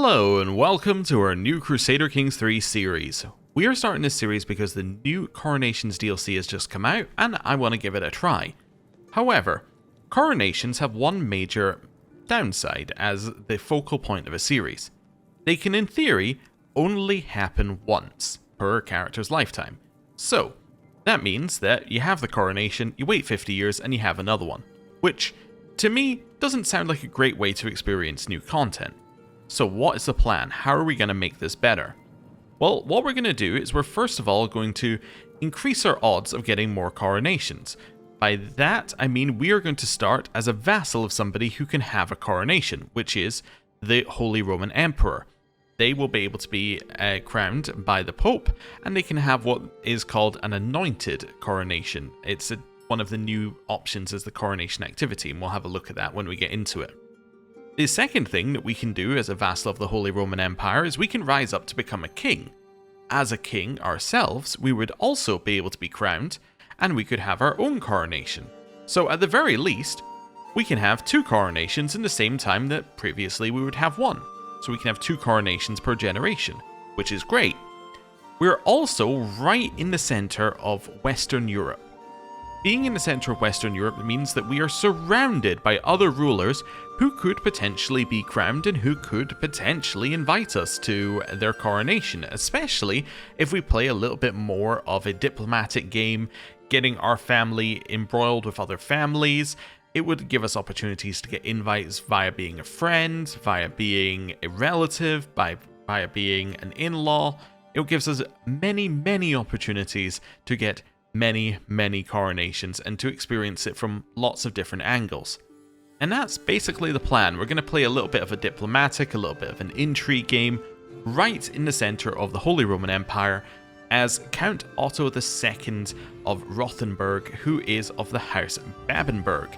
Hello and welcome to our new Crusader Kings 3 series. We are starting this series because the new Coronations DLC has just come out and I want to give it a try. However, Coronations have one major downside as the focal point of a series. They can in theory only happen once per character's lifetime. So, that means that you have the coronation, you wait 50 years and you have another one. Which, to me, doesn't sound like a great way to experience new content. So what is the plan? How are we going to make this better? Well, what we're going to do is we're first of all going to increase our odds of getting more coronations. By that, I mean we are going to start as a vassal of somebody who can have a coronation, which is the Holy Roman Emperor. They will be able to be crowned by the Pope, and they can have what is called an anointed coronation. It's one of the new options as the coronation activity, and we'll have a look at that when we get into it. The second thing that we can do as a vassal of the Holy Roman Empire is we can rise up to become a king. As a king ourselves, we would also be able to be crowned, and we could have our own coronation. So at the very least, we can have two coronations in the same time that previously we would have one. So we can have two coronations per generation, which is great. We're also right in the center of Western Europe. Being in the center of Western Europe means that we are surrounded by other rulers who could potentially be crowned and who could potentially invite us to their coronation, especially if we play a little bit more of a diplomatic game, getting our family embroiled with other families. It would give us opportunities to get invites via being a friend, via being a relative, via being an in-law. It gives us many opportunities to get many coronations and to experience it from lots of different angles. And that's basically the plan. We're going to play a little bit of a diplomatic, a little bit of an intrigue game, right in the center of the Holy Roman Empire as Count Otto II of Rothenburg, who is of the House Babenberg.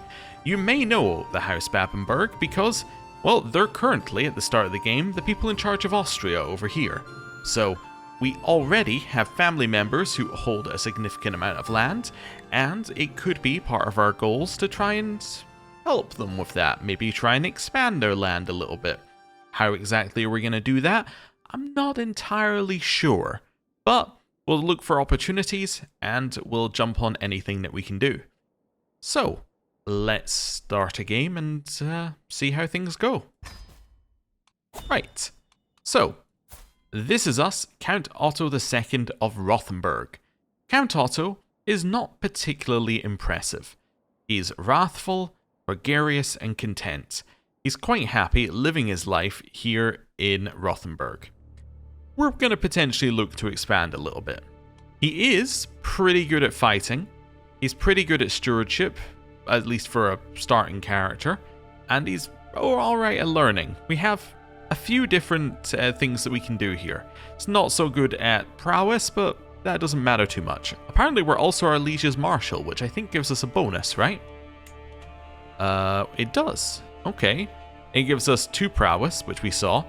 You may know the House Babenberg because, well, they're currently, at the start of the game, the people in charge of Austria over here. So, we already have family members who hold a significant amount of land, and it could be part of our goals to try and help them with that. Maybe try and expand their land a little bit. How exactly are we going to do that? I'm not entirely sure, but we'll look for opportunities and we'll jump on anything that we can do. So, let's start a game and see how things go. Right, so this is us, Count Otto II of Rothenburg. Count Otto is not particularly impressive. He's wrathful, gregarious, and content. He's quite happy living his life here in Rothenburg. We're going to potentially look to expand a little bit. He is pretty good at fighting. He's pretty good at stewardship, at least for a starting character. And he's alright at learning. We have a few different things that we can do here. It's not so good at prowess, but that doesn't matter too much. Apparently we're also our liege's marshal, which I think gives us a bonus, right? It does. Okay. It gives us 2 prowess, which we saw.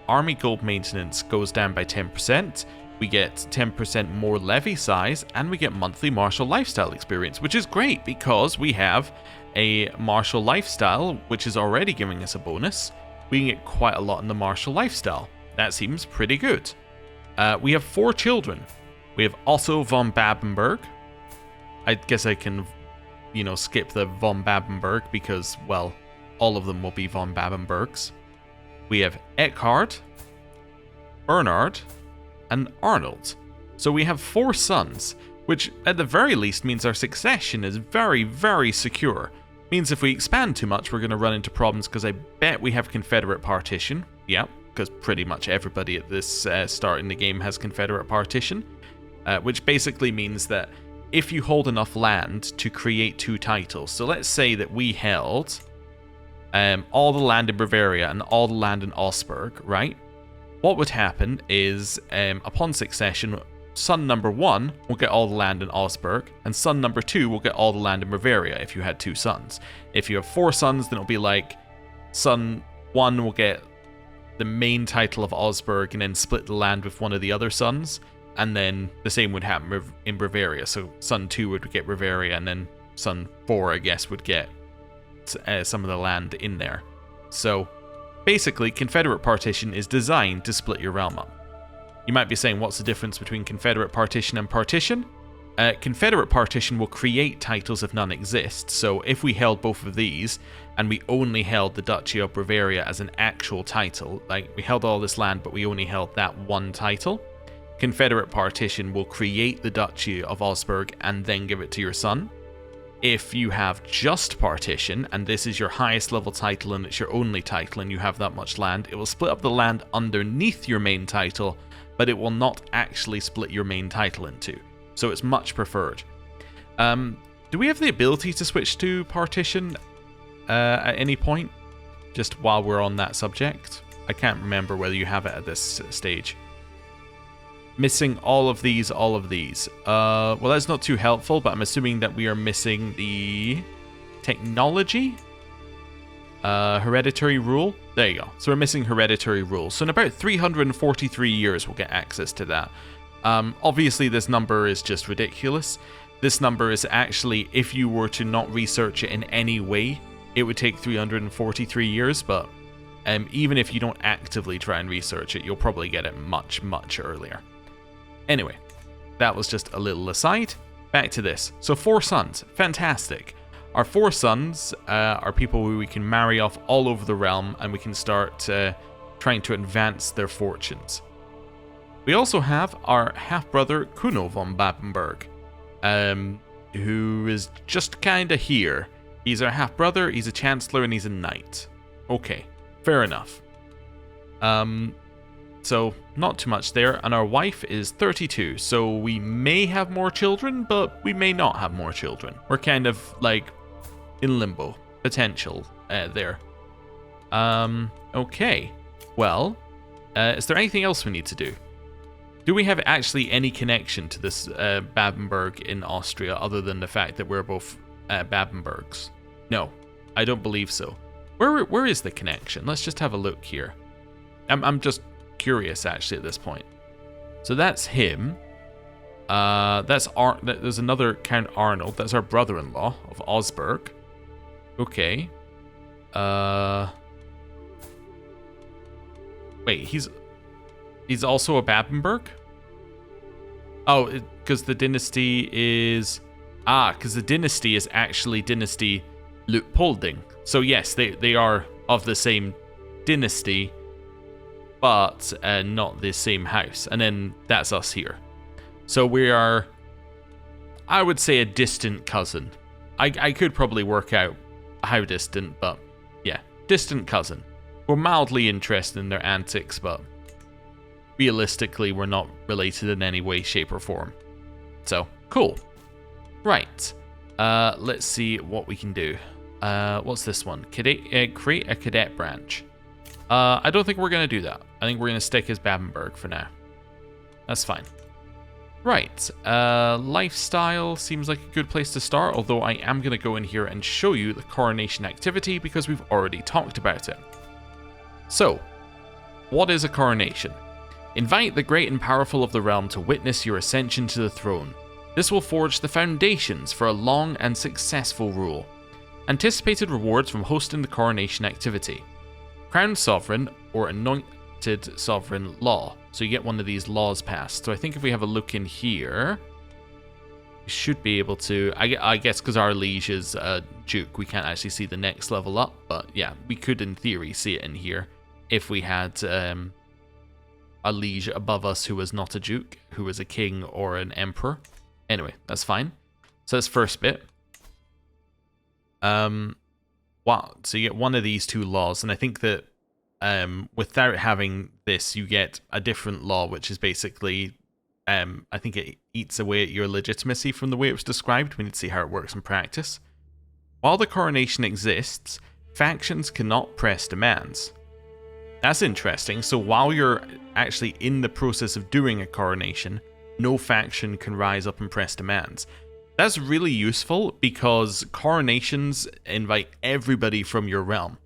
Army gold maintenance goes down by 10%. We get 10% more levy size, and we get monthly martial lifestyle experience, which is great because we have a martial lifestyle, which is already giving us a bonus. We can get quite a lot in the martial lifestyle. That seems pretty good. We have 4 children. We have Otto von Babenberg. I guess I can, skip the von Babenberg because, well, all of them will be von Babenbergs. We have Eckhard, Bernard, and Arnold. So we have 4 sons, which at the very least means our succession is very secure. Means if we expand too much, we're going to run into problems because I bet we have Confederate partition. Yeah, because pretty much everybody at this start in the game has Confederate partition, which basically means that if you hold enough land to create 2 titles, so let's say that we held all the land in Bavaria and all the land in Augsburg, right? What would happen is, upon succession, son number 1 will get all the land in Augsburg, and son number 2 will get all the land in Bavaria if you had 2 sons. If you have 4 sons, then it'll be like, son 1 will get the main title of Augsburg and then split the land with one of the other sons, and then the same would happen in Bavaria. So son 2 would get Bavaria, and then son 4, I guess, would get some of the land in there. So Basically, Confederate Partition is designed to split your realm up. You might be saying, what's the difference between Confederate Partition and Partition? Confederate Partition will create titles if none exist, so if we held both of these, and we only held the Duchy of Bavaria as an actual title, like we held all this land but we only held that one title, Confederate Partition will create the Duchy of Augsburg and then give it to your son. If you have just Partition, and this is your highest level title and it's your only title and you have that much land, it will split up the land underneath your main title, but it will not actually split your main title in two. So it's much preferred. Do we have the ability to switch to Partition at any point? Just while we're on that subject? I can't remember whether you have it at this stage. Missing all of these, all of these. Well, that's not too helpful, but I'm assuming that we are missing the technology? Hereditary rule? There you go. So we're missing hereditary rule. So in about 343 years, we'll get access to that. Obviously, this number is just ridiculous. This number is actually, if you were to not research it in any way, it would take 343 years, but even if you don't actively try and research it, you'll probably get it much, much earlier. Anyway, that was just a little aside. Back to this. So 4 sons. Fantastic. Our 4 sons are people who we can marry off all over the realm, and we can start trying to advance their fortunes. We also have our half-brother Kuno von Babenberg, who is just kinda here. He's our half-brother, he's a chancellor, and he's a knight. Okay, fair enough. So, not too much there, and our wife is 32, so we may have more children, but we may not have more children. We're kind of, like, in limbo. Potential there. Okay. Well, is there anything else we need to do? Do we have actually any connection to this Babenberg in Austria other than the fact that we're both Babenbergs? No, I don't believe so. Where is the connection? Let's just have a look here. I'm just curious actually at this point. So that's him. There's another Count Arnold. That's our brother-in-law of Augsburg. Okay. Wait, he's also a Babenberg? Oh, because the dynasty is... because the dynasty is actually Dynasty Luitpolding. So yes, they are of the same dynasty, but not the same house. And then that's us here. So we are, I would say, a distant cousin. I could probably work out how distant, but yeah, distant cousin. We're mildly interested in their antics, but realistically, we're not related in any way, shape, or form. So, cool. Right. Let's see what we can do. What's this one? Cadet, create a cadet branch. I don't think we're going to do that. I think we're going to stick as Babenberg for now. That's fine. Right. Lifestyle seems like a good place to start, although I am going to go in here and show you the coronation activity because we've already talked about it. So, what is a coronation? Invite the great and powerful of the realm to witness your ascension to the throne. This will forge the foundations for a long and successful rule. Anticipated rewards from hosting the coronation activity. Crowned sovereign or anointed sovereign law. So you get one of these laws passed. So I think if we have a look in here, we should be able to... I guess because our liege is a duke, we can't actually see the next level up. But yeah, we could in theory see it in here if we had a liege above us who was not a duke, who was a king or an emperor. Anyway, that's fine. So that's first bit. Wow, so you get one of these 2 laws, and I think that without having this, you get a different law, which is basically, I think it eats away at your legitimacy from the way it was described. We need to see how it works in practice. While the coronation exists, factions cannot press demands. That's interesting. So while you're actually in the process of doing a coronation, no faction can rise up and press demands. That's really useful because coronations invite everybody from your realm,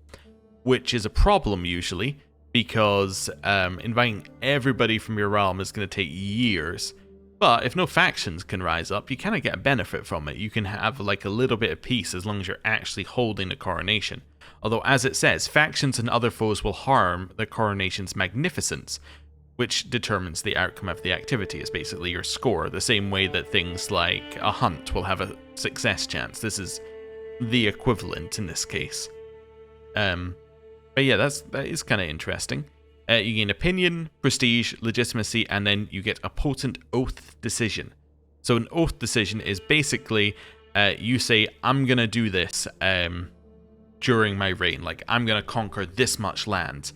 which is a problem usually because inviting everybody from your realm is going to take years. But if no factions can rise up, you kind of get a benefit from it. You can have like a little bit of peace as long as you're actually holding the coronation. Although, as it says, factions and other foes will harm the coronation's magnificence, which determines the outcome of the activity, is basically your score, the same way that things like a hunt will have a success chance. This is the equivalent in this case. But yeah, that is kind of interesting. You gain opinion, prestige, legitimacy, and then you get a potent oath decision. So an oath decision is basically you say, I'm going to do this during my reign. Like, I'm going to conquer this much land.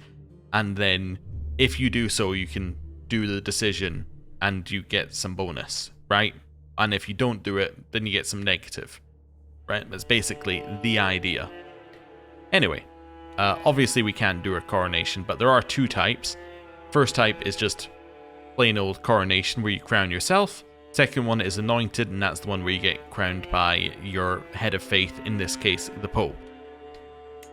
And then if you do so, you can do the decision and you get some bonus, right? And if you don't do it, then you get some negative, right? That's basically the idea. Anyway, obviously we can't do a coronation, but there are two types. First type is just plain old coronation where you crown yourself. Second one is anointed, and that's the one where you get crowned by your head of faith, in this case, the Pope.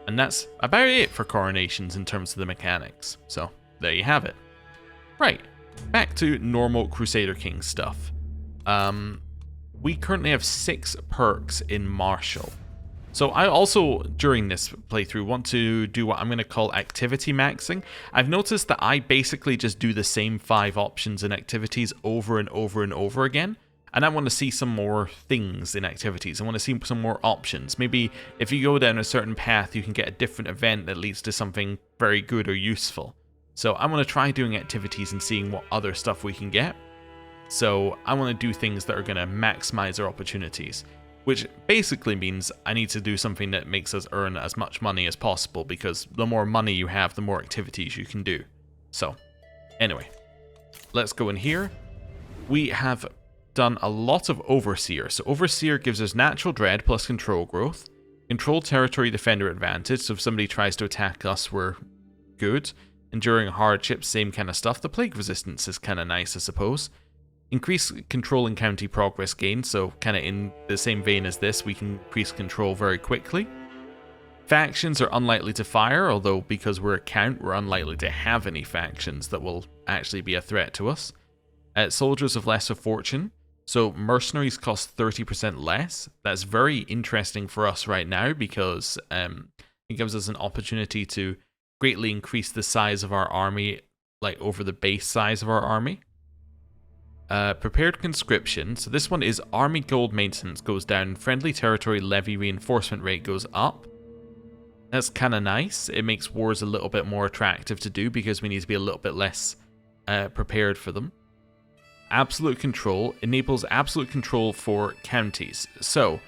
And that's about it for coronations in terms of the mechanics. So there you have it. Right, back to normal Crusader King stuff. We currently have 6 perks in Martial. So I also, during this playthrough, want to do what I'm going to call activity maxing. I've noticed that I basically just do the same 5 options in activities over and over and over again. And I want to see some more things in activities. I want to see some more options. Maybe if you go down a certain path, you can get a different event that leads to something very good or useful. So I want to try doing activities and seeing what other stuff we can get. So I want to do things that are going to maximize our opportunities, which basically means I need to do something that makes us earn as much money as possible, because the more money you have, the more activities you can do. So anyway, let's go in here. We have done a lot of Overseer. So Overseer gives us natural dread plus control growth, control territory defender advantage, so if somebody tries to attack us, we're good. Enduring hardship, same kind of stuff. The plague resistance is kind of nice, I suppose. Increase control and county progress gain, so kind of in the same vein as this, we can increase control very quickly. Factions are unlikely to fire, although because we're a count, we're unlikely to have any factions that will actually be a threat to us. Soldiers of lesser fortune, so mercenaries cost 30% less. That's very interesting for us right now, because it gives us an opportunity to greatly increase the size of our army, like over the base size of our army. Prepared conscription, so this one is army gold maintenance goes down, friendly territory levy reinforcement rate goes up. That's kind of nice. It makes wars a little bit more attractive to do because we need to be a little bit less prepared for them. Absolute control enables absolute control for counties. So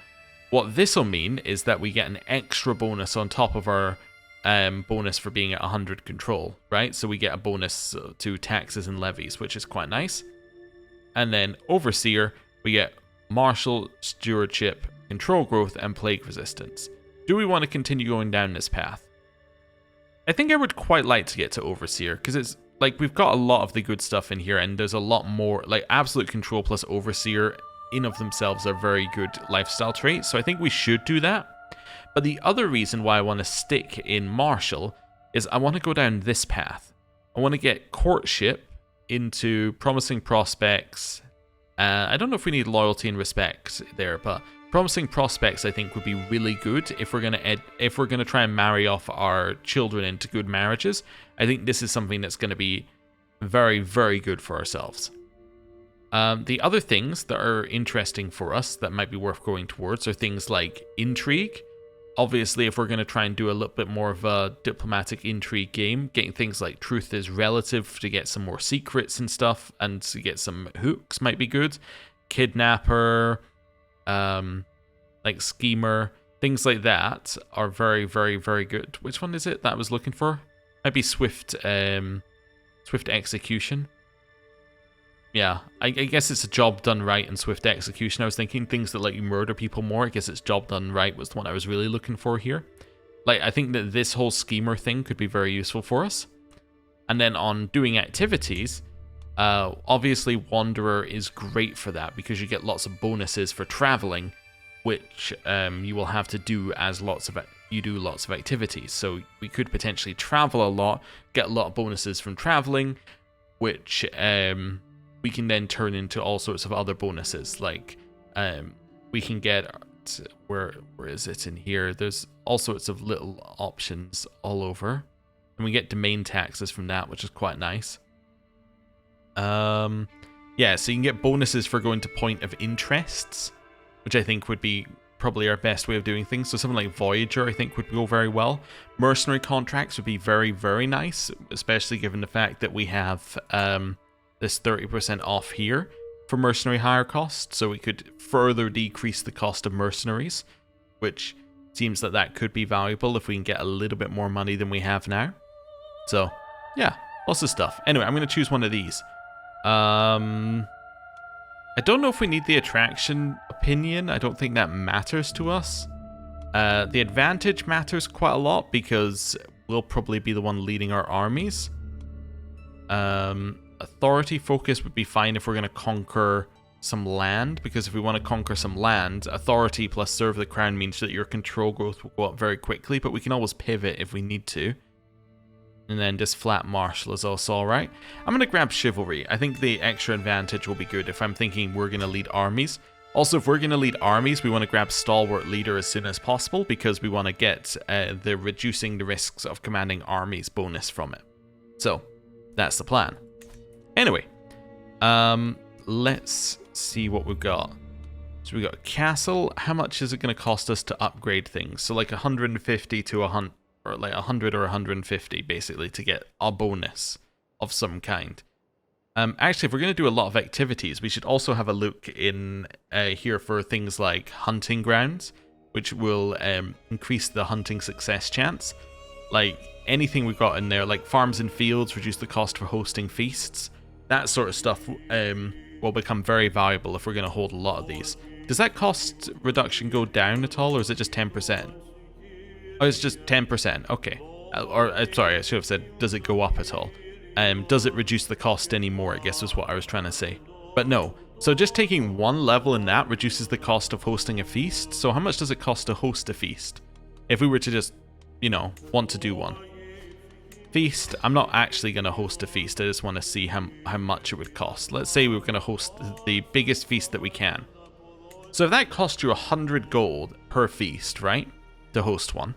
what this will mean is that we get an extra bonus on top of our bonus for being at 100 control, right? So we get a bonus to taxes and levies, which is quite nice. And then Overseer, we get Martial, Stewardship, Control Growth, and Plague Resistance. Do we want to continue going down this path? I think I would quite like to get to Overseer, because it's like we've got a lot of the good stuff in here, and there's a lot more, like Absolute Control plus Overseer in of themselves are very good lifestyle traits, so I think we should do that. But the other reason why I want to stick in Martial is I want to go down this path. I want to get Courtship into Promising Prospects. I don't know if we need Loyalty and Respect there, but Promising Prospects I think would be really good if we're gonna try and marry off our children into good marriages. I think this is something that's going to be very, very good for ourselves. The other things that are interesting for us that might be worth going towards are things like Intrigue. Obviously, if we're going to try and do a little bit more of a diplomatic intrigue game, getting things like Truth is Relative to get some more secrets and stuff, and to get some hooks might be good. Kidnapper, like Schemer, things like that are very, very, very good. Which one is it that I was looking for? Might be Swift Execution. Yeah, I guess it's a job done right and swift execution. I was thinking things that let you murder people more. I guess it's job done right was the one I was really looking for here. Like, I think that this whole schemer thing could be very useful for us. And then on doing activities, obviously Wanderer is great for that because you get lots of bonuses for traveling, which you will have to do as you do lots of activities. So we could potentially travel a lot, get a lot of bonuses from traveling, which we can then turn into all sorts of other bonuses. Like we can get where is it in here? There's all sorts of little options all over. And we get domain taxes from that, which is quite nice. Yeah, so you can get bonuses for going to point of interests, which I think would be probably our best way of doing things. So something like Voyager, I think, would go very well. Mercenary contracts would be very, very nice, especially given the fact that we have this 30% off here for mercenary hire cost, so we could further decrease the cost of mercenaries, which seems that that could be valuable if we can get a little bit more money than we have now. So, yeah, lots of stuff. Anyway, I'm going to choose one of these. I don't know if we need the attraction opinion. I don't think that matters to us. The advantage matters quite a lot because we'll probably be the one leading our armies. Authority focus would be fine if we're going to conquer some land, because if we want to conquer some land, authority plus serve the crown means that your control growth will go up very quickly, but we can always pivot if we need to. And then just flat martial is also alright. I'm going to grab chivalry. I think the extra advantage will be good if I'm thinking we're going to lead armies. Also, if we're going to lead armies, we want to grab stalwart leader as soon as possible, because we want to get the reducing the risks of commanding armies bonus from it. So, that's the plan. Anyway, let's see what we've got. So we got a castle. How much is it going to cost us to upgrade things? So like 150 to 100, or like 100 or 150 basically to get a bonus of some kind. Actually, if we're going to do a lot of activities, we should also have a look in here for things like hunting grounds, which will increase the hunting success chance. Like anything we've got in there, like farms and fields, reduce the cost for hosting feasts. That sort of stuff will become very valuable if we're going to hold a lot of these. Does that cost reduction go down at all, or is it just 10%? Oh, it's just 10%. Okay. Sorry, I should have said, does it go up at all? Does it reduce the cost anymore, I guess is what I was trying to say. But no. So just taking one level in that reduces the cost of hosting a feast. So how much does it cost to host a feast? If we were to just, you know, want to do one. Feast, I'm not actually going to host a feast. I just want to see how much it would cost. Let's say we were going to host the biggest feast that we can. So if that cost you 100 gold per feast, right? To host one.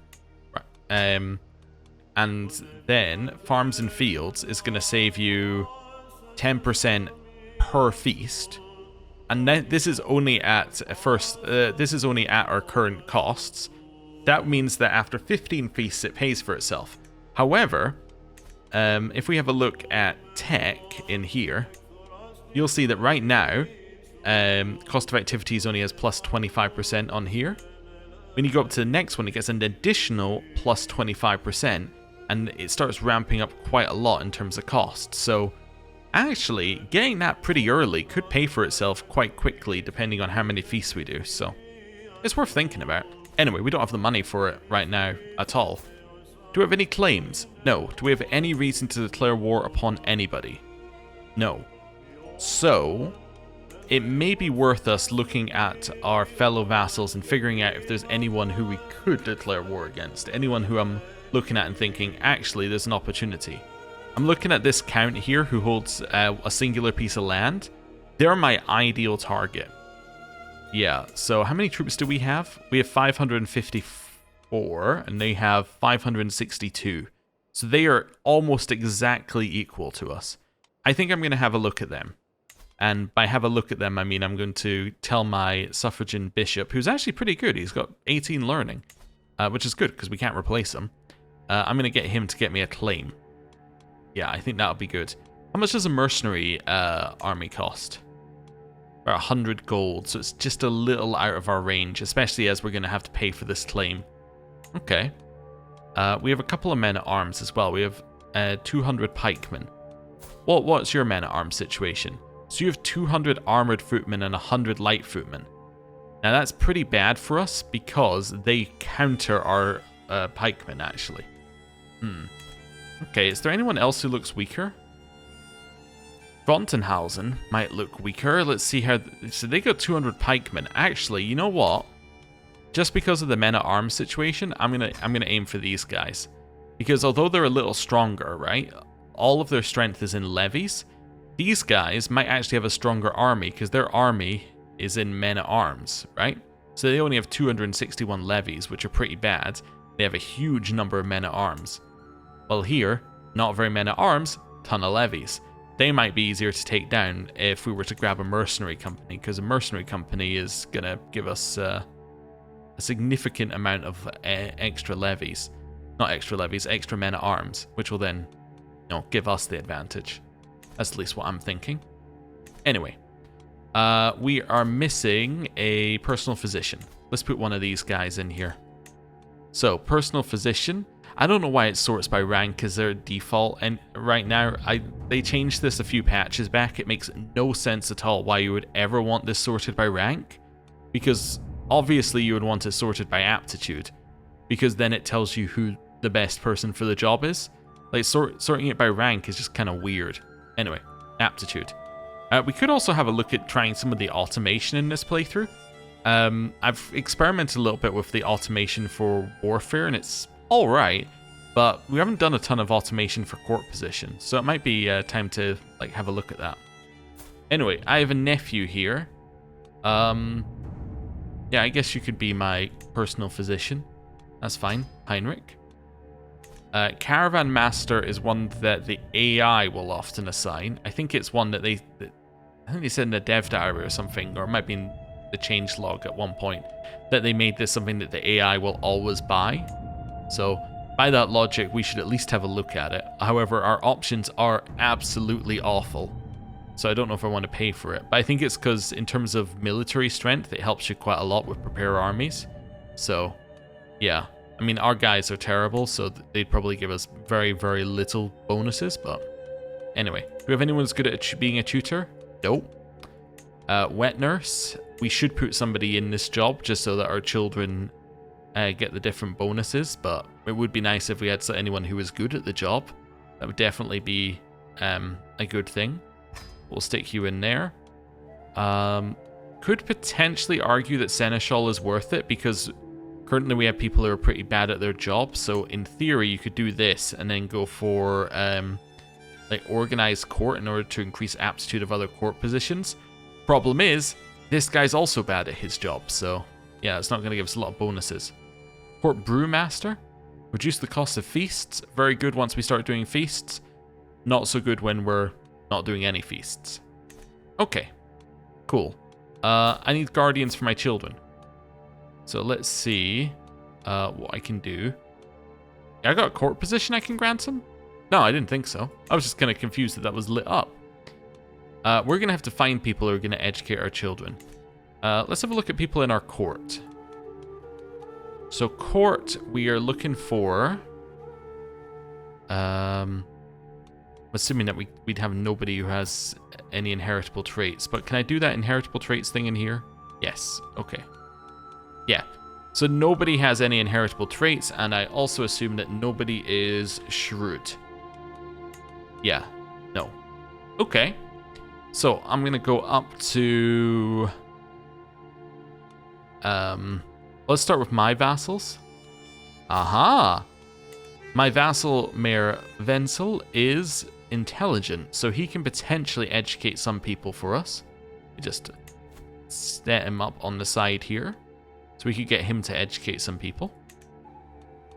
Right. And then farms and fields is going to save you 10% per feast. And then this is only at this is only at our current costs. That means that after 15 feasts it pays for itself. However, if we have a look at tech in here, you'll see that right now, cost of activities only has plus 25% on here. When you go up to the next one, it gets an additional plus 25%, and it starts ramping up quite a lot in terms of cost. So actually, getting that pretty early could pay for itself quite quickly, depending on how many feasts we do. So it's worth thinking about. Anyway, we don't have the money for it right now at all. Do we have any claims? No. Do we have any reason to declare war upon anybody? No. So, it may be worth us looking at our fellow vassals and figuring out if there's anyone who we could declare war against. Anyone who I'm looking at and thinking, actually, there's an opportunity. I'm looking at this count here who holds a singular piece of land. They're my ideal target. Yeah, so how many troops do we have? We have 554, and they have 562. So they are almost exactly equal to us. I think I'm going to have a look at them. And by have a look at them, I mean I'm going to tell my suffragan bishop, who's actually pretty good. He's got 18 learning, which is good because we can't replace him. I'm going to get him to get me a claim. Yeah, I think that'll be good. How much does a mercenary army cost? About 100 gold, so it's just a little out of our range, especially as we're going to have to pay for this claim. Okay. We have a couple of men-at-arms as well. We have 200 pikemen. What's your men-at-arms situation? So you have 200 armored footmen and 100 light footmen. Now that's pretty bad for us because they counter our pikemen, actually. Okay, is there anyone else who looks weaker? Frontenhausen might look weaker. Let's see how... So they got 200 pikemen. Actually, you know what? Just because of the men-at-arms situation, I'm gonna aim for these guys. Because although they're a little stronger, right? All of their strength is in levies. These guys might actually have a stronger army because their army is in men-at-arms, right? So they only have 261 levies, which are pretty bad. They have a huge number of men-at-arms. Well here, not very men-at-arms, ton of levies. They might be easier to take down if we were to grab a mercenary company, because a mercenary company is going to give us a significant amount of extra levies. Not extra levies, extra men-at-arms, which will then, give us the advantage. That's at least what I'm thinking. Anyway, we are missing a personal physician. Let's put one of these guys in here. So, personal physician. I don't know why it sorts by rank as their default, and right now, they changed this a few patches back. It makes no sense at all why you would ever want this sorted by rank, because obviously you would want it sorted by aptitude, because then it tells you who the best person for the job is. Like, sorting it by rank is just kind of weird. Anyway, aptitude. We could also have a look at trying some of the automation in this playthrough. I've experimented a little bit with the automation for warfare, and it's alright, but we haven't done a ton of automation for court position, so it might be time to have a look at that. Anyway, I have a nephew here. Yeah, I guess you could be my personal physician. That's fine. Heinrich. Caravan Master is one that the AI will often assign. I think it's one that I think they said in the dev diary or something, or it might be in the change log at one point, that they made this something that the AI will always buy. So, by that logic, we should at least have a look at it. However, our options are absolutely awful. So I don't know if I want to pay for it. But I think it's because in terms of military strength, it helps you quite a lot with prepare armies. So, yeah. I mean, our guys are terrible, so they'd probably give us very, very little bonuses. But anyway, do we have anyone who's good at being a tutor? Nope. Wet nurse. We should put somebody in this job just so that our children get the different bonuses, but it would be nice if we had anyone who was good at the job. That would definitely be a good thing. We'll stick you in there. Could potentially argue that Seneschal is worth it, because currently we have people who are pretty bad at their job, so in theory you could do this and then go for organized court in order to increase aptitude of other court positions. Problem is, this guy's also bad at his job, so yeah, it's not going to give us a lot of bonuses. Court Brewmaster. Reduce the cost of feasts. Very good once we start doing feasts. Not so good when we're not doing any feasts. Okay. Cool. I need guardians for my children. So let's see what I can do. I got a court position I can grant him? No, I didn't think so. I was just kind of confused that was lit up. We're going to have to find people who are going to educate our children. Let's have a look at people in our court. So court, we are looking for... assuming that we'd have nobody who has any inheritable traits. But can I do that inheritable traits thing in here? Yes. Okay. Yeah. So nobody has any inheritable traits, and I also assume that nobody is shrewd. Yeah. No. Okay. So I'm going to go up to... let's start with my vassals. Aha! My vassal, Mayor Wenzel, is intelligent, so he can potentially educate some people for us. We just set him up on the side here, so we could get him to educate some people.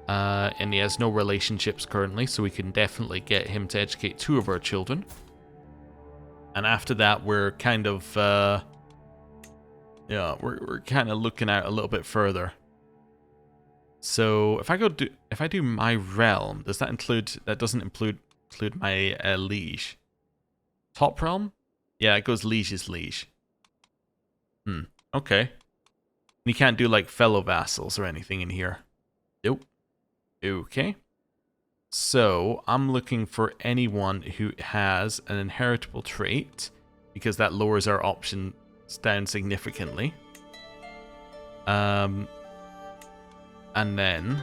And he has no relationships currently, so we can definitely get him to educate 2 of our children. And after that, we're kind of... yeah, we're kind of looking out a little bit further. So if I do my realm, does that include? That doesn't include my liege. Top realm? Yeah, it goes liege's liege. Okay. And you can't do like fellow vassals or anything in here. Nope. Okay. So I'm looking for anyone who has an inheritable trait, because that lowers our options down significantly. And then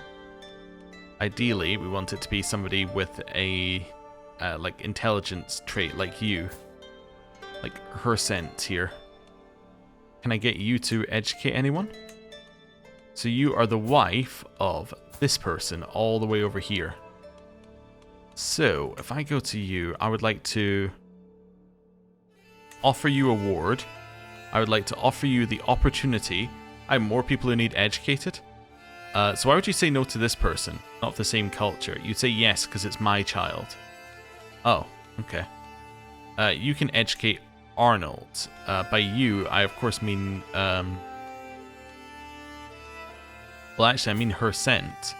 ideally we want it to be somebody with a like intelligence trait like you, like Hercent here. Can I get you to educate anyone? So you are the wife of this person all the way over here. So if I go to you, I would like to offer you a ward. I would like to offer you the opportunity I have more people who need educated. So why would you say no to this person? Not of the same culture. You'd say yes because it's my child. Oh, okay. You can educate Arnold. By you, I of course mean... well, actually, I mean her sent.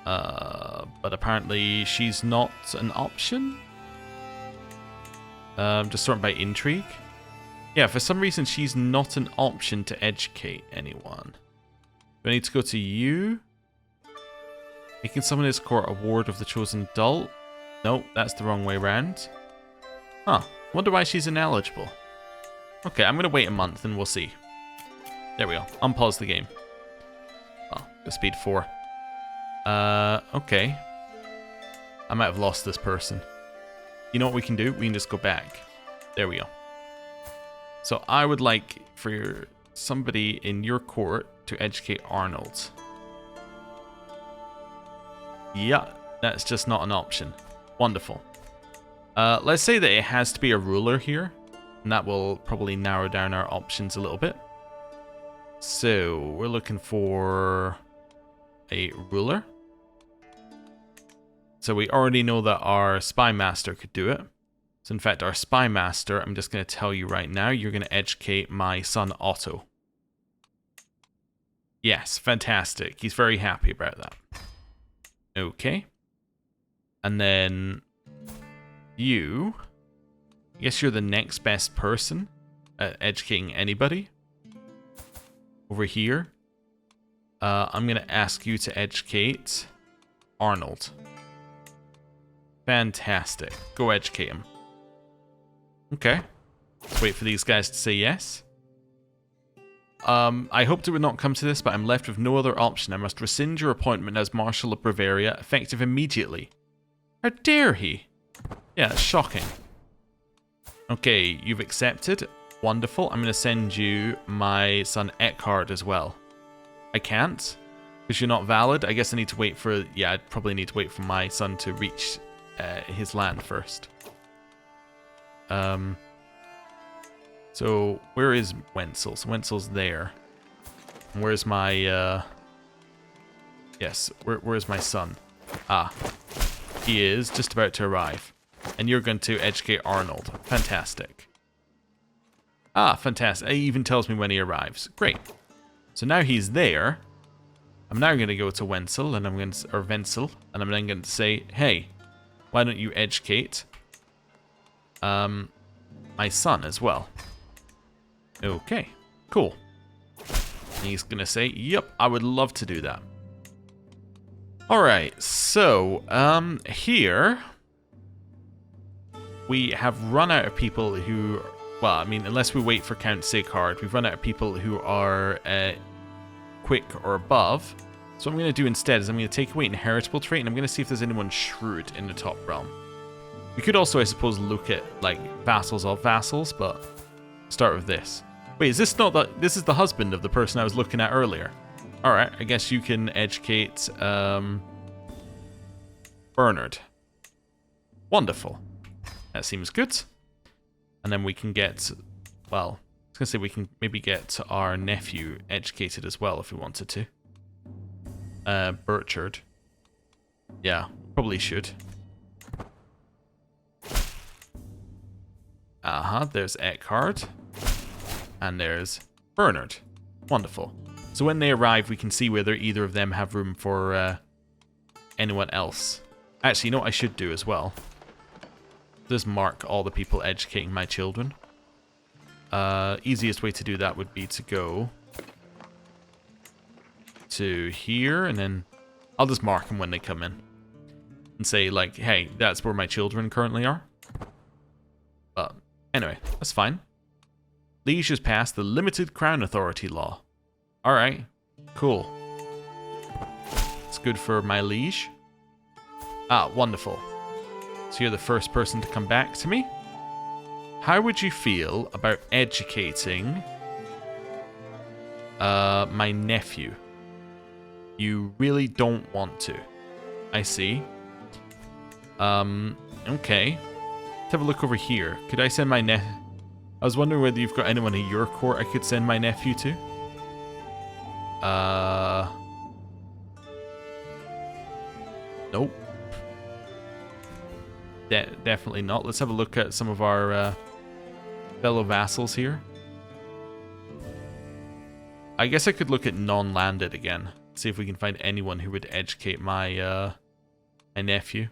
But apparently she's not an option? Just sorting by intrigue. Yeah, for some reason she's not an option to educate anyone. Do I need to go to you? Making someone in his court a ward of the chosen adult? Nope, that's the wrong way around. Huh, wonder why she's ineligible. Okay, I'm gonna wait a month and we'll see. There we go, unpause the game. Oh, go speed 4. Okay. I might have lost this person. You know what we can do? We can just go back. There we go. So I would like for somebody in your court to educate Arnold. Yeah, that's just not an option. Wonderful. Let's say that it has to be a ruler here, and that will probably narrow down our options a little bit. So we're looking for a ruler. So we already know that our spy master could do it. So in fact, our spy master, I'm just going to tell you right now, you're going to educate my son Otto. Yes, fantastic. He's very happy about that. Okay. And then you, I guess you're the next best person at educating anybody. Over here, I'm going to ask you to educate Arnold. Fantastic. Go educate him. Okay. Let's wait for these guys to say yes. I hoped it would not come to this, but I'm left with no other option. I must rescind your appointment as Marshal of Bavaria, effective immediately. How dare he? Yeah, that's shocking. Okay, you've accepted. Wonderful. I'm going to send you my son Eckhard as well. I can't, because you're not valid. I guess I need to wait for... Yeah, I'd probably need to wait for my son to reach his land first. So, where is Wenzel? So Wenzel's there. And where's my... Yes, where's my son? Ah, he is just about to arrive. And you're going to educate Arnold. Fantastic. Ah, fantastic. It even tells me when he arrives. Great. So now he's there. I'm now going to go to Wenzel, and I'm going to... Or Wenzel, and I'm then going to say, hey, why don't you educate my son as well? Okay, cool. And he's going to say, yep, I would love to do that. Alright, so, here we have run out of people who, well, I mean, unless we wait for Count Sighard, we've run out of people who are quick or above. So what I'm going to do instead is I'm going to take away inheritable trait, and I'm going to see if there's anyone shrewd in the top realm. We could also, I suppose, look at, like, vassals of vassals, but start with this. Wait, is this not the... This is the husband of the person I was looking at earlier. Alright, I guess you can educate, Bernard. Wonderful. That seems good. And then we can get... Well, I was going to say we can maybe get our nephew educated as well if we wanted to. Burchard. Yeah, probably should. There's Eckhard. And there's Bernard. Wonderful. So when they arrive, we can see whether either of them have room for anyone else. Actually, you know what I should do as well? Just mark all the people educating my children. Easiest way to do that would be to go to here, and then I'll just mark them when they come in. And say, like, hey, that's where my children currently are. But, anyway, that's fine. Liege has passed the Limited Crown Authority Law. Alright, cool. It's good for my liege. Ah, wonderful. So you're the first person to come back to me. How would you feel about educating my nephew? You really don't want to. I see. Okay. Let's have a look over here. Could I send my I was wondering whether you've got anyone in your court I could send my nephew to. Nope. Definitely not. Let's have a look at some of our fellow vassals here. I guess I could look at non-landed again. See if we can find anyone who would educate my my nephew.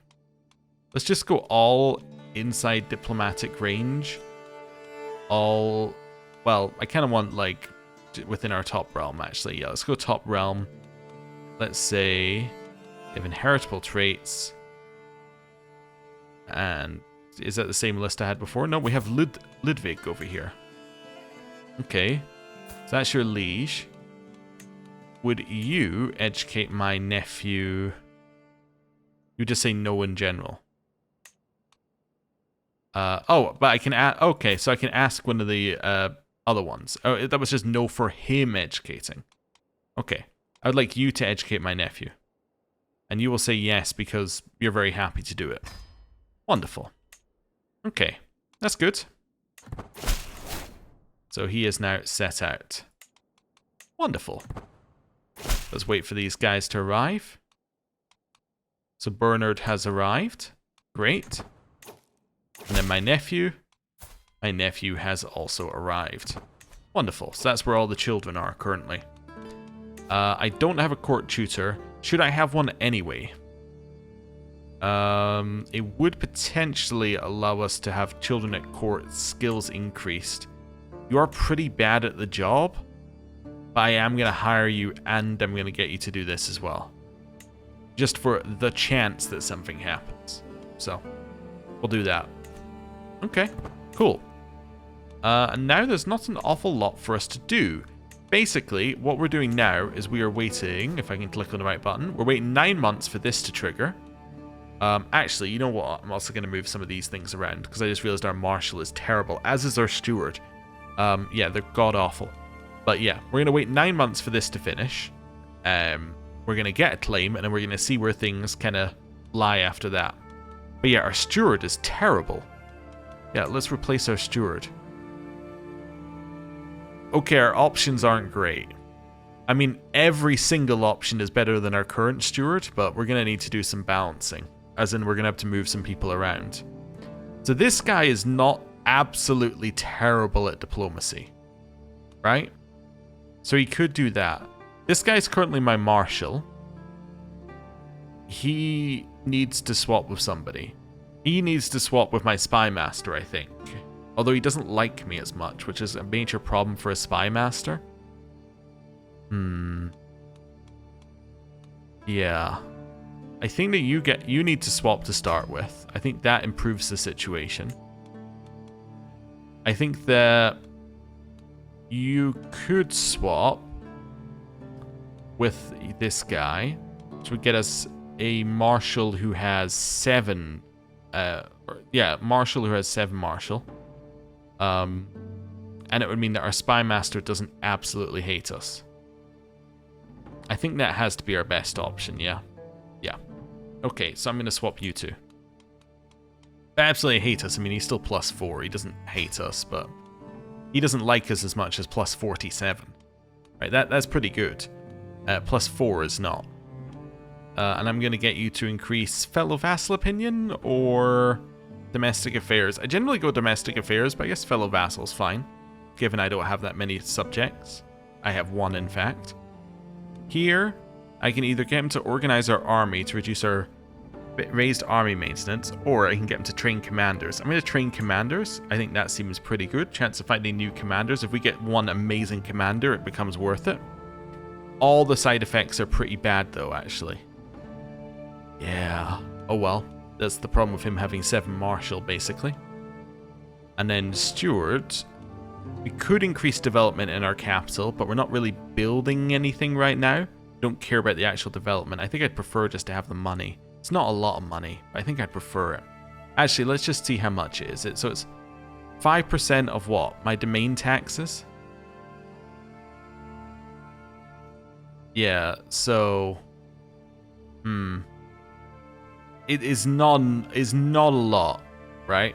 Let's just go all inside diplomatic range. All, well, I kind of want like within our top realm actually. Yeah, let's go top realm. Let's say they have inheritable traits. And is that the same list I had before? No, we have Ludwig over here. Okay. So that's your liege. Would you educate my nephew? You just say no in general. Oh, but I can ask. Okay, so I can ask one of the other ones. Oh, that was just no for him educating. Okay, I would like you to educate my nephew, and you will say yes because you're very happy to do it. Wonderful. Okay, that's good. So he is now set out. Wonderful. Let's wait for these guys to arrive. So Bernard has arrived. Great. And then my nephew has also arrived. Wonderful. So that's where all the children are currently. I don't have a court tutor. Should I have one anyway? It would potentially allow us to have children at court skills increased. You are pretty bad at the job, but I am going to hire you and I'm going to get you to do this as well. Just for the chance that something happens. So, we'll do that. Okay, cool. And now there's not an awful lot for us to do. Basically, what we're doing now is we are waiting, if I can click on the right button, we're waiting 9 months for this to trigger. Actually, you know what? I'm also going to move some of these things around because I just realized our marshal is terrible, as is our steward. Yeah, they're god-awful. But yeah, we're going to wait 9 months for this to finish. We're going to get a claim, and then we're going to see where things kind of lie after that. But yeah, our steward is terrible. Yeah, let's replace our steward. Okay, our options aren't great. I mean, every single option is better than our current steward, but we're going to need to do some balancing. As in, we're going to have to move some people around. So this guy is not absolutely terrible at diplomacy. Right? So he could do that. This guy's currently my marshal. He needs to swap with somebody. He needs to swap with my spy master, I think. Although he doesn't like me as much, which is a major problem for a spy master. Yeah. I think that you need to swap to start with. I think that improves the situation. I think that you could swap with this guy, which would get us a marshal who has 7. Marshal who has 7 marshal. And it would mean that our spy master doesn't absolutely hate us. I think that has to be our best option, yeah? Yeah. Okay, so I'm going to swap you two. They absolutely hate us. I mean, he's still +4. He doesn't hate us, but he doesn't like us as much as +47. Right, that's pretty good. +4 is not. And I'm going to get you to increase fellow vassal opinion or domestic affairs. I generally go domestic affairs, but I guess fellow vassal's fine, given I don't have that many subjects. I have 1, in fact. Here, I can either get him to organize our army to reduce our raised army maintenance, or I can get him to train commanders. I'm going to train commanders. I think that seems pretty good. Chance of finding new commanders. If we get one amazing commander, it becomes worth it. All the side effects are pretty bad, though, actually. Yeah. Oh, well. That's the problem with him having 7 marshal, basically. And then steward. We could increase development in our capital, but we're not really building anything right now. Don't care about the actual development. I think I'd prefer just to have the money. It's not a lot of money, but I think I'd prefer it. Actually, let's just see how much it is. So it's 5% of what? My domain taxes? Yeah, so... It is not a lot, right?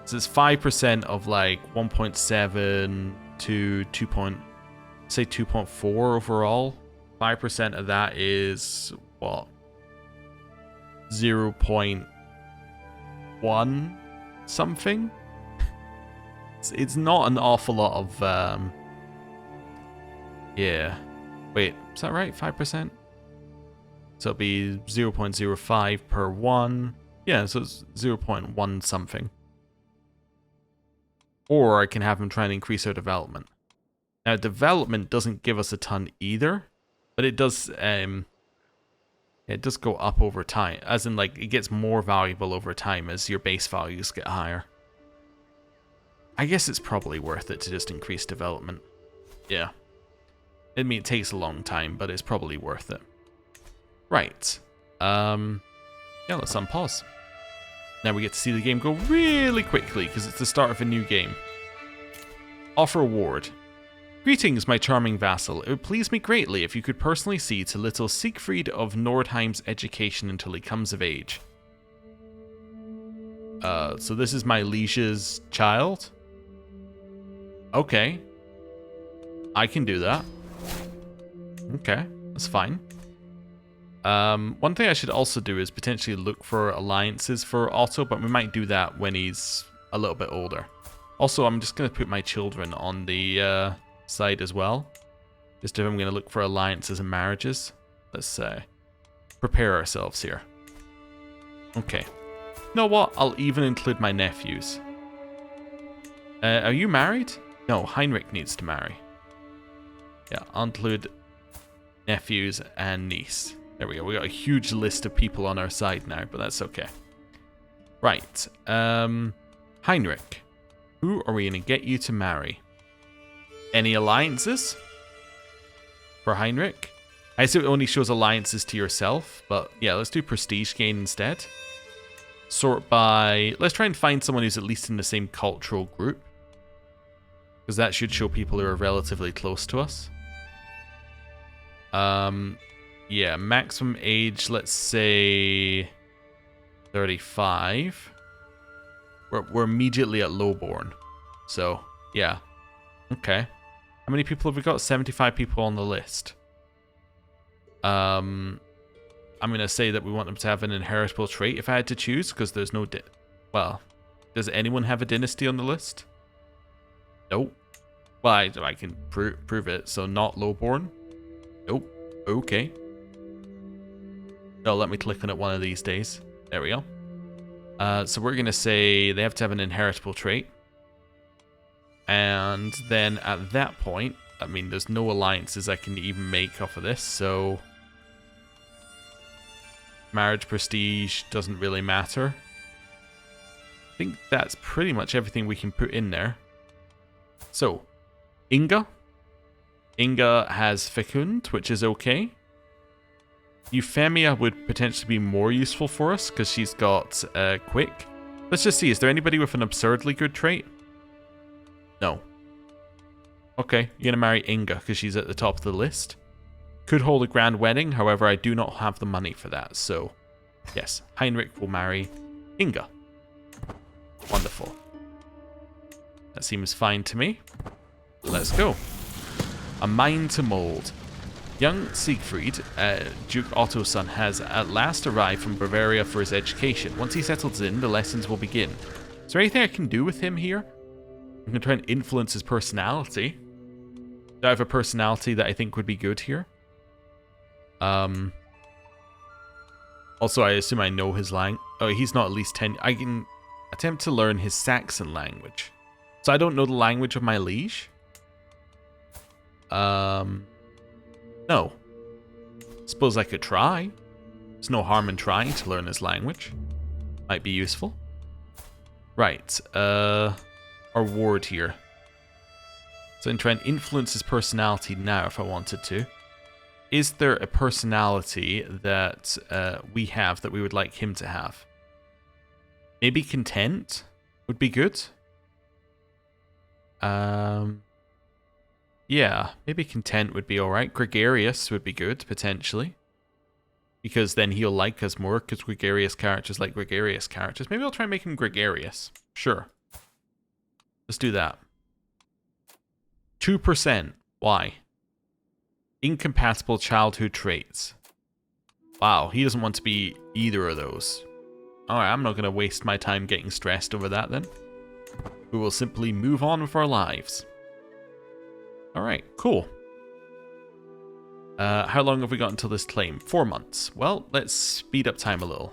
So it's 5% of like 1.7 to 2. say 2.4 overall. 5% of that is what? 0.1 something? It's not an awful lot of, yeah. Wait, is that right? 5%? So it'll be 0.05 per 1. Yeah, so it's 0.1 something. Or I can have him try and increase our development. Now, development doesn't give us a ton either, but it does go up over time. As in, like, it gets more valuable over time as your base values get higher. I guess it's probably worth it to just increase development. Yeah. I mean, it takes a long time, but it's probably worth it. Right. Yeah, let's unpause. Now we get to see the game go really quickly, because it's the start of a new game. Offer award. Greetings, my charming vassal. It would please me greatly if you could personally see to little Siegfried of Nordheim's education until he comes of age. So this is my liege's child? Okay. I can do that. Okay, that's fine. One thing I should also do is potentially look for alliances for Otto, but we might do that when he's a little bit older. Also, I'm just going to put my children on the side as well. Just if I'm going to look for alliances and marriages. Let's prepare ourselves here. Okay. You know what? I'll even include my nephews. Are you married? No, Heinrich needs to marry. Yeah, I'll include nephews and niece. There we go. We got a huge list of people on our side now, but that's okay. Right. Heinrich. Who are we going to get you to marry? Any alliances? For Heinrich? I assume it only shows alliances to yourself, but yeah, let's do prestige gain instead. Sort by... Let's try and find someone who's at least in the same cultural group. Because that should show people who are relatively close to us. Yeah, maximum age, let's say 35. We're immediately at lowborn. So, yeah. Okay. How many people have we got? 75 people on the list. I'm going to say that we want them to have an inheritable trait if I had to choose, because there's no... Well, does anyone have a dynasty on the list? Nope. Well, I can prove it, so not lowborn. Nope. Okay. Oh, let me click on it one of these days. There we go. So we're going to say they have to have an inheritable trait. And then at that point, I mean, there's no alliances I can even make off of this, so... Marriage prestige doesn't really matter. I think that's pretty much everything we can put in there. So, Inga. Inga has Fecund, which is okay. Euphemia would potentially be more useful for us, because she's got Quick. Let's just see, is there anybody with an absurdly good trait? No. Okay, you're going to marry Inga, because she's at the top of the list. Could hold a grand wedding, however, I do not have the money for that, so... Yes, Heinrich will marry Inga. Wonderful. That seems fine to me. Let's go. A mine to mold. Young Siegfried, Duke Otto's son, has at last arrived from Bavaria for his education. Once he settles in, the lessons will begin. Is there anything I can do with him here? I'm going to try and influence his personality. Do I have a personality that I think would be good here? Also, I assume I know his language. Oh, he's not at least 10. I can attempt to learn his Saxon language. So I don't know the language of my liege? No. Suppose I could try. There's no harm in trying to learn his language. Might be useful. Right. Our ward here. So I can try and influence his personality now if I wanted to. Is there a personality that we have that we would like him to have? Maybe content would be good. Yeah, maybe content would be alright. Gregarious would be good, potentially. Because then he'll like us more, because gregarious characters like gregarious characters. Maybe I'll try and make him gregarious. Sure. Let's do that. 2%. Why? Incompatible childhood traits. Wow, he doesn't want to be either of those. Alright, I'm not going to waste my time getting stressed over that then. We will simply move on with our lives. Alright, cool. How long have we got until this claim? 4 months. Well, let's speed up time a little.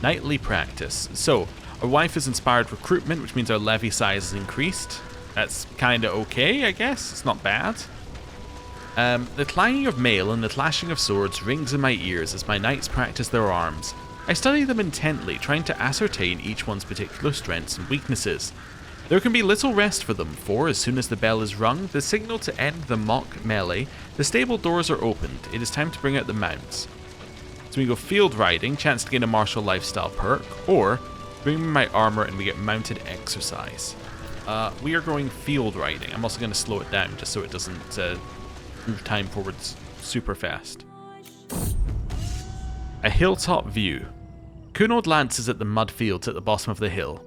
Nightly practice. So, our wife has inspired recruitment, which means our levy size is increased. That's kind of okay, I guess. It's not bad. The clanging of mail and the clashing of swords rings in my ears as my knights practice their arms. I study them intently, trying to ascertain each one's particular strengths and weaknesses. There can be little rest for them, for as soon as the bell is rung, the signal to end the mock melee, the stable doors are opened. It is time to bring out the mounts. So we go field riding, chance to gain a martial lifestyle perk, or bring me my armor and we get mounted exercise. We are going field riding. I'm also going to slow it down just so it doesn't move time forwards super fast. A hilltop view. Kunod lances at the mud fields at the bottom of the hill.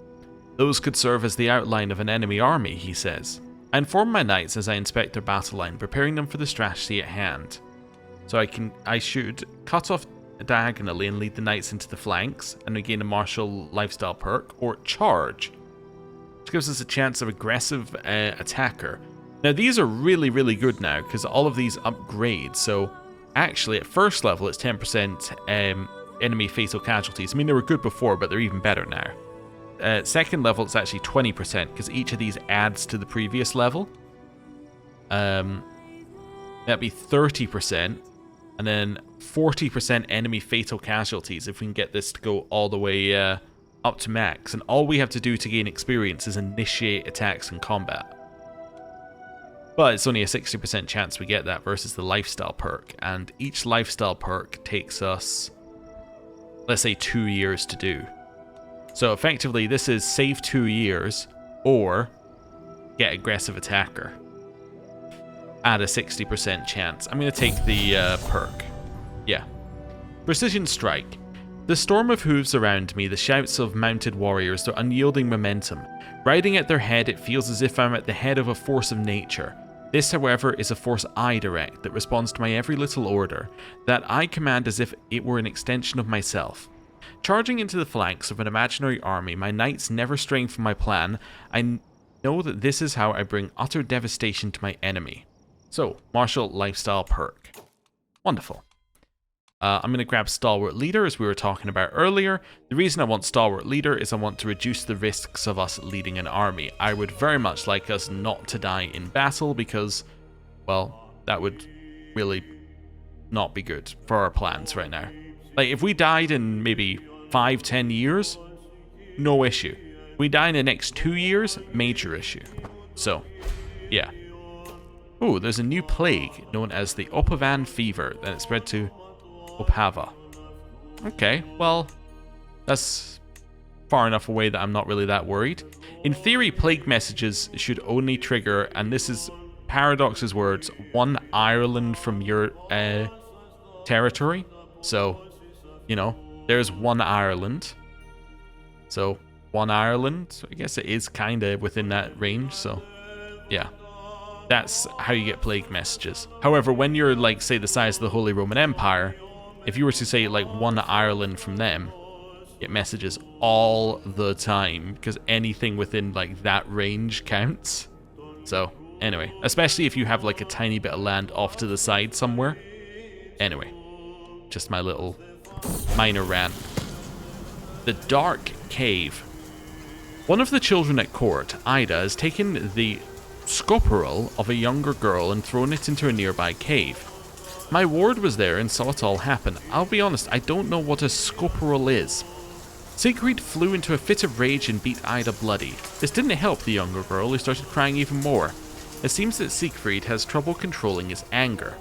Those could serve as the outline of an enemy army, he says. I inform my knights as I inspect their battle line, preparing them for the strategy at hand. So I should cut off diagonally and lead the knights into the flanks, and we gain a martial lifestyle perk, or charge, which gives us a chance of aggressive attacker. Now these are really, really good now, because all of these upgrade, so actually at first level it's 10% enemy fatal casualties. I mean, they were good before, but they're even better now. Second level, it's actually 20%, because each of these adds to the previous level. That'd be 30%, and then 40% enemy fatal casualties if we can get this to go all the way up to max. And all we have to do to gain experience is initiate attacks in combat. But it's only a 60% chance we get that versus the lifestyle perk, and each lifestyle perk takes us, let's say, 2 years to do. So effectively, this is save 2 years, or get aggressive attacker. Add a 60% chance. I'm going to take the perk. Yeah. Precision strike. The storm of hooves around me, the shouts of mounted warriors, their unyielding momentum. Riding at their head, it feels as if I'm at the head of a force of nature. This, however, is a force I direct that responds to my every little order, that I command as if it were an extension of myself. Charging into the flanks of an imaginary army, my knights never straying from my plan, I know that this is how I bring utter devastation to my enemy. So, martial lifestyle perk. Wonderful. I'm going to grab Stalwart Leader, as we were talking about earlier. The reason I want Stalwart Leader is I want to reduce the risks of us leading an army. I would very much like us not to die in battle because, well, that would really not be good for our plans right now. Like, if we died in maybe 5-10 years, no issue. If we die in the next 2 years, major issue. So, yeah. Ooh, there's a new plague known as the Opavan fever that it spread to Opava. Okay, well, that's far enough away that I'm not really that worried. In theory, plague messages should only trigger, and this is Paradox's words, 1 Ireland from your territory. So, you know, there's 1 Ireland. So, 1 Ireland, I guess it is kind of within that range, so, yeah. That's how you get plague messages. However, when you're, like, say, the size of the Holy Roman Empire, if you were to say, like, 1 Ireland from them, you get messages all the time, because anything within, like, that range counts. So, anyway, especially if you have, like, a tiny bit of land off to the side somewhere. Anyway, just my little minor rant. The Dark Cave. One of the children at court, Ida, has taken the scopural of a younger girl and thrown it into a nearby cave. My ward was there and saw it all happen. I'll be honest, I don't know what a scopural is. Siegfried flew into a fit of rage and beat Ida bloody. This didn't help the younger girl, who started crying even more. It seems that Siegfried has trouble controlling his anger.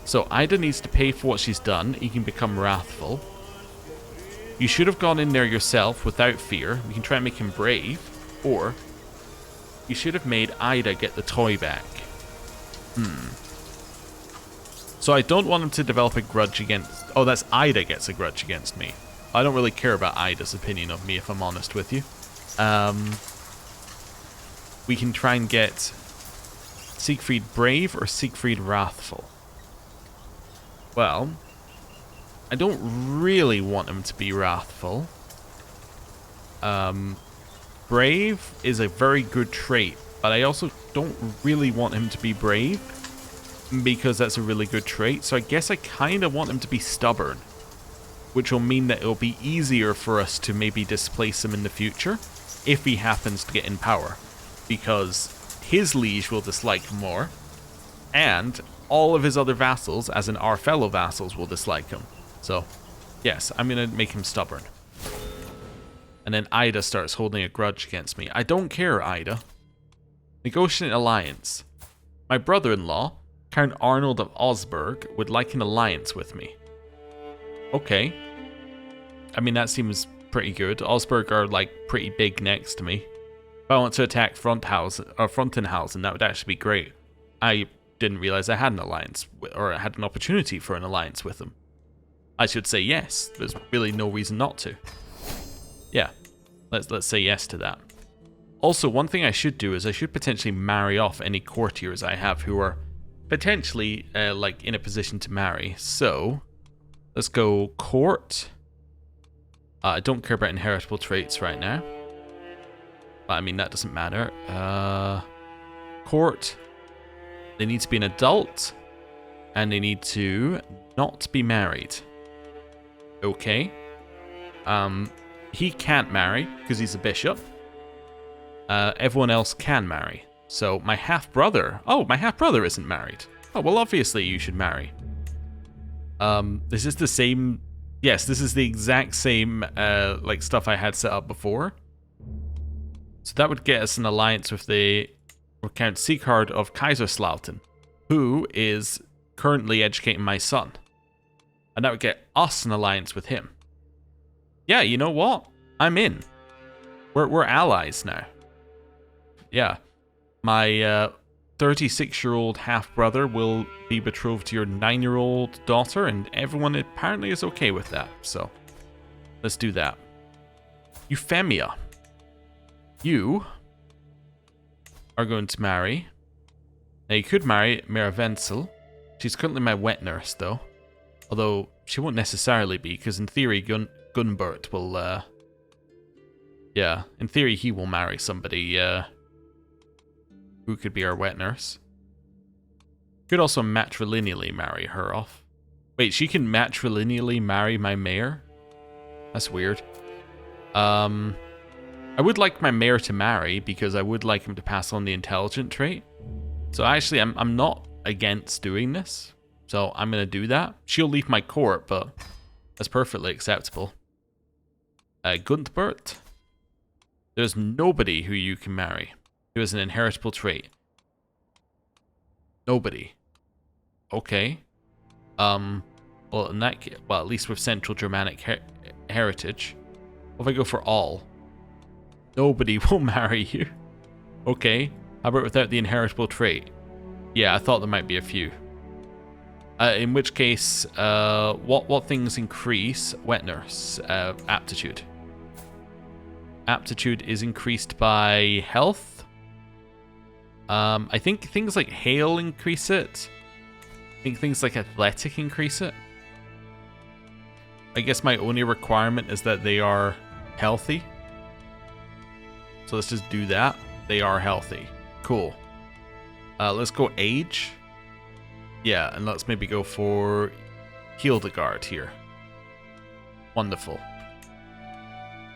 So Ida needs to pay for what she's done. He can become wrathful. You should have gone in there yourself without fear. We can try and make him brave. Or you should have made Ida get the toy back. So I don't want him to develop a grudge against... Oh, that's Ida gets a grudge against me. I don't really care about Ida's opinion of me, if I'm honest with you. We can try and get Siegfried Brave or Siegfried Wrathful? Well, I don't really want him to be wrathful. Brave is a very good trait, but I also don't really want him to be brave because that's a really good trait. So I guess I kind of want him to be stubborn, which will mean that it'll be easier for us to maybe displace him in the future if he happens to get in power, because his liege will dislike him more, and all of his other vassals, as in our fellow vassals, will dislike him. So, yes, I'm going to make him stubborn. And then Ida starts holding a grudge against me. I don't care, Ida. Negotiate an alliance. My brother-in-law, Count Arnold of Osberg, would like an alliance with me. Okay. I mean, that seems pretty good. Osberg are, like, pretty big next to me. If I want to attack Frontenhausen, that would actually be great. I didn't realize I had an alliance, or I had an opportunity for an alliance with them. I should say yes. There's really no reason not to. Yeah, let's say yes to that. Also, one thing I should do is I should potentially marry off any courtiers I have who are potentially like in a position to marry. So let's go court. I don't care about inheritable traits right now, but I mean that doesn't matter. Court. They need to be an adult, and they need to not be married. Okay. He can't marry because he's a bishop. Everyone else can marry. So my half-brother... Oh, my half-brother isn't married. Oh, well, obviously you should marry. This is the same... Yes, this is the exact same like stuff I had set up before. So that would get us an alliance with the Count Sieghard of Kaiserslautern, who is currently educating my son. And that would get us an alliance with him. Yeah, you know what? I'm in. We're allies now. Yeah. My 36-year-old half-brother will be betrothed to your 9-year-old daughter, and everyone apparently is okay with that. So, let's do that. Euphemia. You are going to marry. Now, you could marry Mira Wenzel. She's currently my wet nurse, though. Although, she won't necessarily be, because in theory, Gunbert will, yeah, in theory, he will marry somebody, who could be our wet nurse. Could also matrilineally marry her off. Wait, she can matrilineally marry my mayor? That's weird. I would like my mayor to marry, because I would like him to pass on the intelligent trait. So actually, I'm not against doing this. So I'm going to do that. She'll leave my court, but that's perfectly acceptable. Guntbert. There's nobody who you can marry who has an inheritable trait. Nobody. Okay. Well, in that case, well, at least with Central Germanic heritage. What if I go for all? Nobody will marry you. Okay. How about without the inheritable trait? Yeah, I thought there might be a few. In which case, what things increase? Wet nurse. Aptitude. Aptitude is increased by health. I think things like hail increase it. I think things like athletic increase it. I guess my only requirement is that they are healthy. So let's just do that. They are healthy. Cool. Let's go age. Yeah, and let's maybe go for Hildegard here. Wonderful.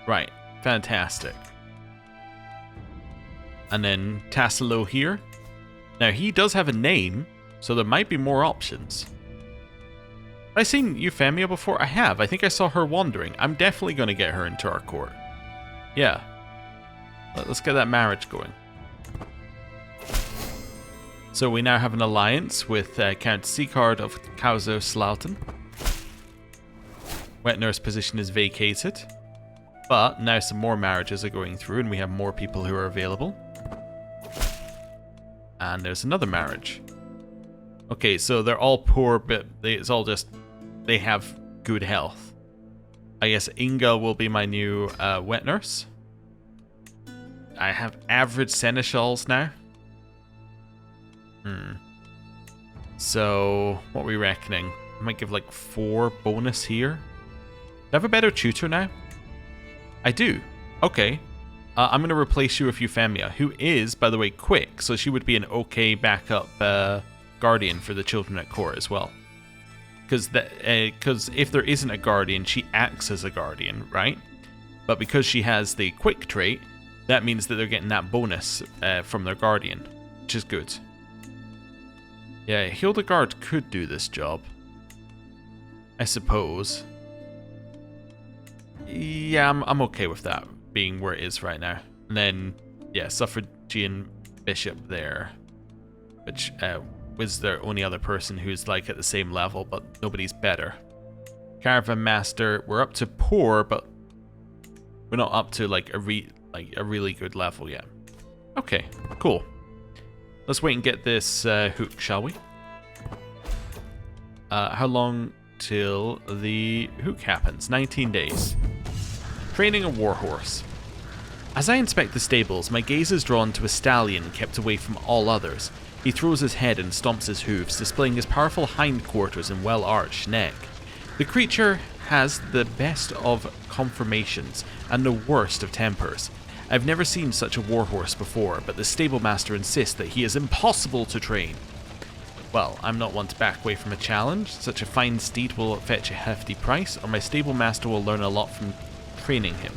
Right. Fantastic. And then Tassilo here. Now, he does have a name, so there might be more options. Have I seen Euphemia before? I have. I think I saw her wandering. I'm definitely going to get her into our court. Yeah. Let's get that marriage going. So we now have an alliance with Count Sieghard of Kaiserslautern. Wet nurse position is vacated. But now some more marriages are going through and we have more people who are available. And there's another marriage. Okay, so they're all poor, but it's all just... they have good health. I guess Inga will be my new wet nurse. I have average seneschals now. So, what are we reckoning? I might give like 4 bonus here. Do I have a better tutor now? I do. Okay. I'm going to replace you with Euphemia, who is, by the way, quick. So she would be an okay backup guardian for the children at court as well. Because if there isn't a guardian, she acts as a guardian, right? But because she has the quick trait, that means that they're getting that bonus from their guardian, which is good. Yeah, Hildegard could do this job, I suppose. Yeah, I'm okay with that being where it is right now. And then, yeah, Suffragian Bishop there, which was the only other person who's like at the same level, but nobody's better. Caravan Master, we're up to poor, but we're not up to like a really good level yet. Okay, cool. Let's wait and get this hook, shall we? How long till the hook happens? 19 days. Training a warhorse. As I inspect the stables, my gaze is drawn to a stallion kept away from all others. He throws his head and stomps his hooves, displaying his powerful hindquarters and well-arched neck. The creature has the best of conformations and the worst of tempers. I've never seen such a warhorse before, but the stablemaster insists that he is impossible to train. Well, I'm not one to back away from a challenge. Such a fine steed will fetch a hefty price, or my stablemaster will learn a lot from training him.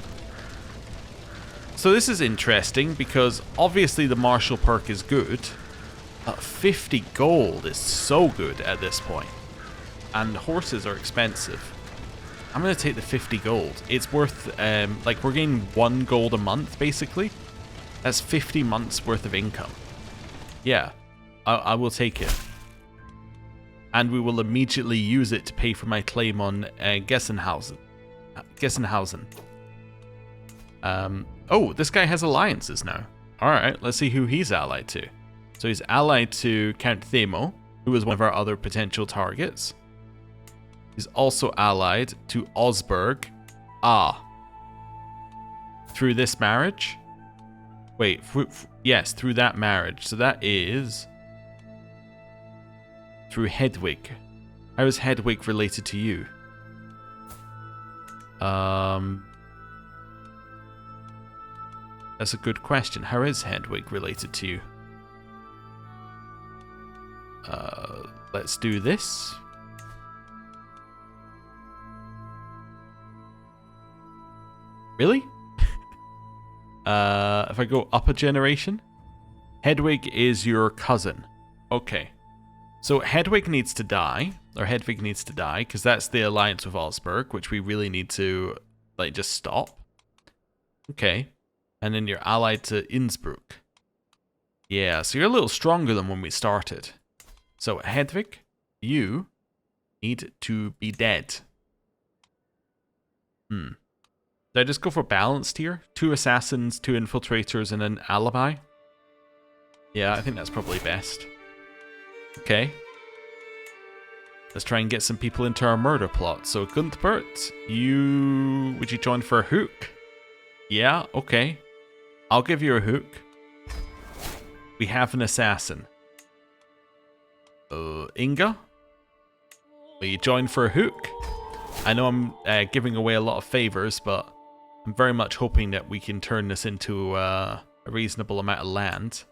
So this is interesting, because obviously the martial perk is good, but 50 gold is so good at this point. And horses are expensive. I'm going to take the 50 gold. It's worth, like, we're getting 1 gold a month, basically. That's 50 months worth of income. Yeah, I will take it. And we will immediately use it to pay for my claim on Gessenhausen. Oh, this guy has alliances now. Alright, let's see who he's allied to. So he's allied to Count Themo, who is one of our other potential targets. He's also allied to Osberg. Through this marriage? Wait, yes, through that marriage. So that is through Hedwig. How is Hedwig related to you? That's a good question. How is Hedwig related to you? Let's do this. Really? If I go up a generation? Hedwig is your cousin. Okay. So Hedwig needs to die, because that's the alliance with Osberg, which we really need to, like, just stop. Okay. And then you're allied to Innsbruck. Yeah, so you're a little stronger than when we started. So Hedwig, you need to be dead. Did I just go for balanced here? 2 assassins, 2 infiltrators, and an alibi? Yeah, I think that's probably best. Okay. Let's try and get some people into our murder plot. So Guntbert, would you join for a hook? Yeah, okay. I'll give you a hook. We have an assassin. Inga? Will you join for a hook? I know I'm giving away a lot of favors, but I'm very much hoping that we can turn this into a reasonable amount of land.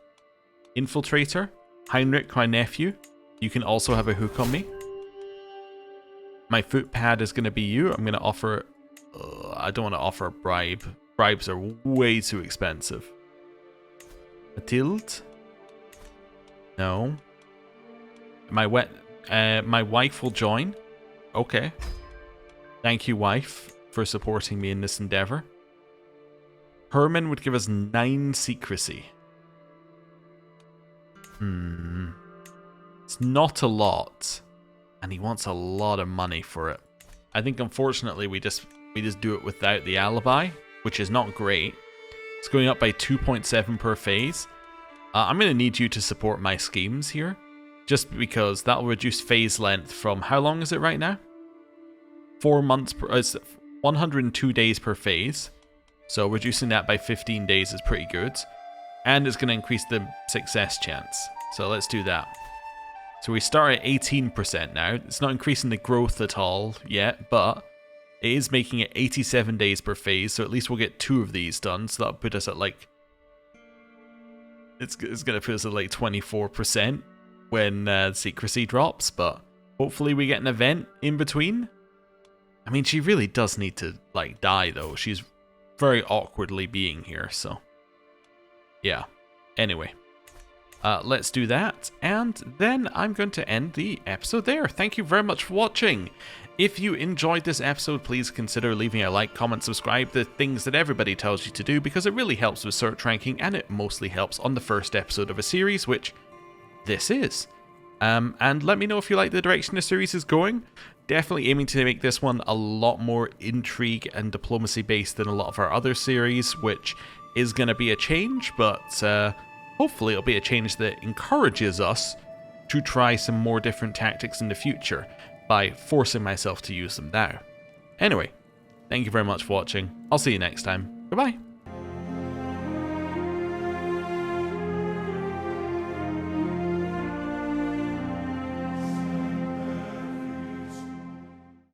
Infiltrator? Heinrich, my nephew. You can also have a hook on me. My footpad is going to be you. I'm going to offer... I don't want to offer a bribe. Bribes are way too expensive. Mathilde? No. My wife will join. Okay. Thank you, wife, for supporting me in this endeavor. Herman would give us 9 secrecy. It's not a lot. And he wants a lot of money for it. I think, unfortunately, we just do it without the alibi, which is not great. It's going up by 2.7 per phase. I'm going to need you to support my schemes here, just because that'll reduce phase length from, how long is it right now? 4 months per, it's 102 days per phase. So reducing that by 15 days is pretty good. And it's going to increase the success chance. So let's do that. So we start at 18% now. It's not increasing the growth at all yet, but it is making it 87 days per phase, so at least we'll get 2 of these done. So that'll put us at like... It's going to put us at like 24% when secrecy drops, but hopefully we get an event in between. I mean, she really does need to like die though. She's very awkwardly being here, so... Yeah. Anyway. Let's do that, and then I'm going to end the episode there. Thank you very much for watching. If you enjoyed this episode, please consider leaving a like, comment, subscribe, the things that everybody tells you to do, because it really helps with search ranking, and it mostly helps on the first episode of a series, which this is. And let me know if you like the direction the series is going. Definitely aiming to make this one a lot more intrigue and diplomacy based than a lot of our other series, which is going to be a change, but... hopefully it'll be a change that encourages us to try some more different tactics in the future by forcing myself to use them now. Anyway, thank you very much for watching. I'll see you next time. Goodbye.